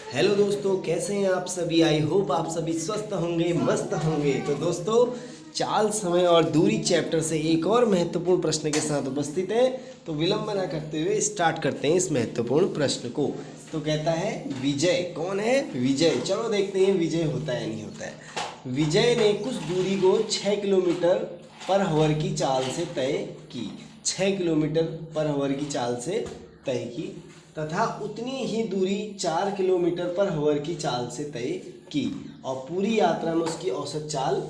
Hello दोस्तों, कैसे हैं आप सभी। आई होप आप सभी स्वस्थ होंगे, मस्त होंगे। तो दोस्तों, चाल, समय और दूरी चैप्टर से एक और महत्वपूर्ण प्रश्न के साथ उपस्थित है। तो विलंब न करते हुए स्टार्ट करते हैं इस महत्वपूर्ण प्रश्न को। तो कहता है विजय। कौन है? विजय। चलो देखते हैं विजय होता है नहीं होता है। विजय ने कुछ दूरी को 6 किलोमीटर पर आवर की चाल से तय की। 6 किलोमीटर पर आवर की चाल से तय की तथा उतनी ही दूरी 4 किलोमीटर पर आवर की चाल से तय की, और पूरी यात्रा में उसकी औसत चाल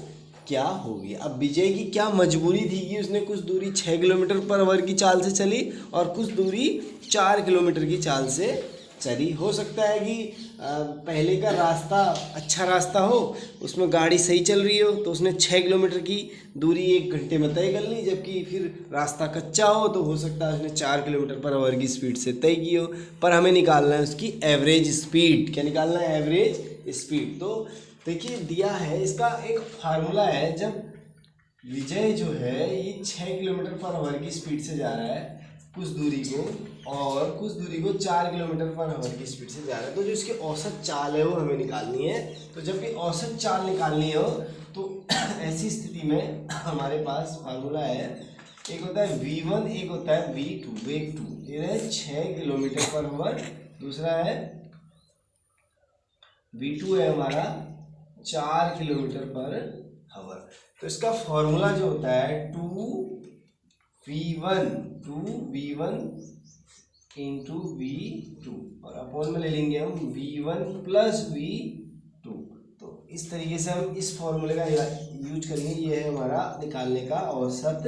क्या होगी। अब विजय की क्या मजबूरी थी कि उसने कुछ दूरी 6 किलोमीटर पर आवर की चाल से चली और कुछ दूरी 4 किलोमीटर की चाल से चली। हो सकता है कि पहले का रास्ता अच्छा रास्ता हो, उसमें गाड़ी सही चल रही हो, तो उसने 6 किलोमीटर की दूरी 1 घंटे में तय कर ली। जबकि फिर रास्ता कच्चा हो तो हो सकता है उसने 4 किलोमीटर पर आवर की स्पीड से तय की हो। पर हमें निकालना है उसकी एवरेज स्पीड। क्या निकालना है? Average speed. तो देखिए दिया है, इसका एक फार्मूला है। जब विजय जो है ये 6 किलोमीटर पर आवर की स्पीड से जा रहा है कुछ दूरी को, और कुछ दूरी को 4 किलोमीटर पर आवर की स्पीड से जा रहा है, तो जो इसकी औसत चाल है वो हमें निकालनी है। तो जब भी औसत चाल निकालनी हो तो ऐसी स्थिति में हमारे पास फार्मूला है। एक होता है V1, एक होता है V2, वेग 2। ये है 6 किलोमीटर पर आवर, दूसरा है V2 है हमारा 4 किलोमीटर पर आवर। तो इसका फॉर्मूला जो होता है 2V1 इंटू V2, और अपॉन में ले लेंगे हम V1 प्लस V2। तो इस तरीके से हम इस फॉर्मूले का यूज करेंगे। ये है हमारा निकालने का औसत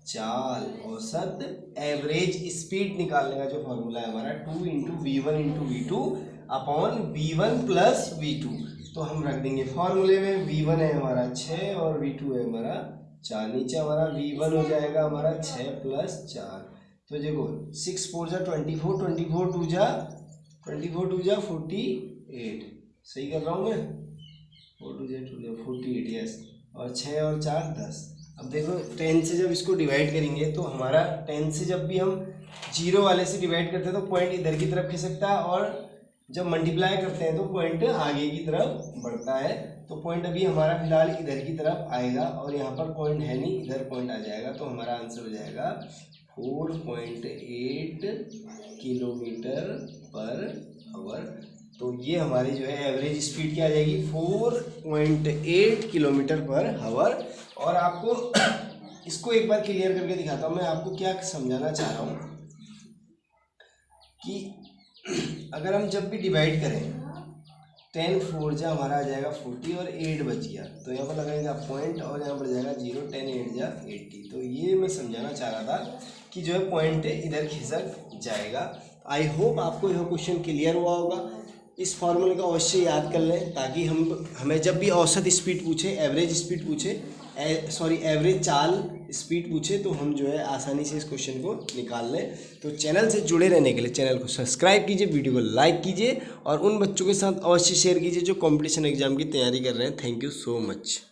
चाल, औसत एवरेज स्पीड निकालने का जो फॉर्मूला है हमारा 2 into V1 into V2 upon V1 plus V2। तो हम रख देंगे फॉर्मूले में V1 है हमारा 6 और V2 है हमारा 4। नीचे हमारा V1 हो जाएगा हमारा 6 प्लस 4। तो देखो 6 4 जा 24, 24 2 जा 48। सही कर रहा हूँ मैं? 4 2 जा 2 जा 48, यस। और 6 और 4 10। अब देखो 10 से जब इसको डिवाइड करेंगे तो हमारा 10 से जब भी हम जीरो वाले से डिवाइड करते हैं तो पॉइंट इधर की तरफ खिसकता है, और जब मल्टीप्लाई करते हैं तो पॉइंट आगे की तरफ बढ़ता है। तो पॉइंट अभी हमारा फिलहाल इधर की तरफ आएगा, और यहाँ पर पॉइंट है नहीं, इधर पॉइंट आ जाएगा। तो हमारा आंसर हो जाएगा 4.8 किलोमीटर पर आवर। तो ये हमारी जो है एवरेज स्पीड क्या आ जाएगी? 4.8 किलोमीटर पर आवर। और आपको इसको एक बार क्लियर करके दिखाता हूँ मैं। आपको क्या समझाना चाह रहा हूँ कि अगर हम जब भी डिवाइड करें 10 4 जा हमारा आ जाएगा 40 और 8 बच गया, तो यहाँ पर लगाएंगे पॉइंट और यहाँ पर जाएगा 0। 10 8 जा 80। तो ये मैं समझाना चाह रहा था कि जो है पॉइंट इधर खिसक जाएगा। आई होप आपको यह क्वेश्चन क्लियर हुआ होगा। इस फॉर्मूले को अवश्य याद कर लें, ताकि हमें जब भी औसत स्पीड पूछे, एवरेज स्पीड पूछे, एवरेज चाल स्पीड पूछे, तो हम जो है आसानी से इस क्वेश्चन को निकाल लें। तो चैनल से जुड़े रहने के लिए चैनल को सब्सक्राइब कीजिए, वीडियो को लाइक कीजिए, और उन बच्चों के साथ अवश्य शेयर कीजिए जो कंपटीशन एग्जाम की तैयारी कर रहे हैं। Thank you so much.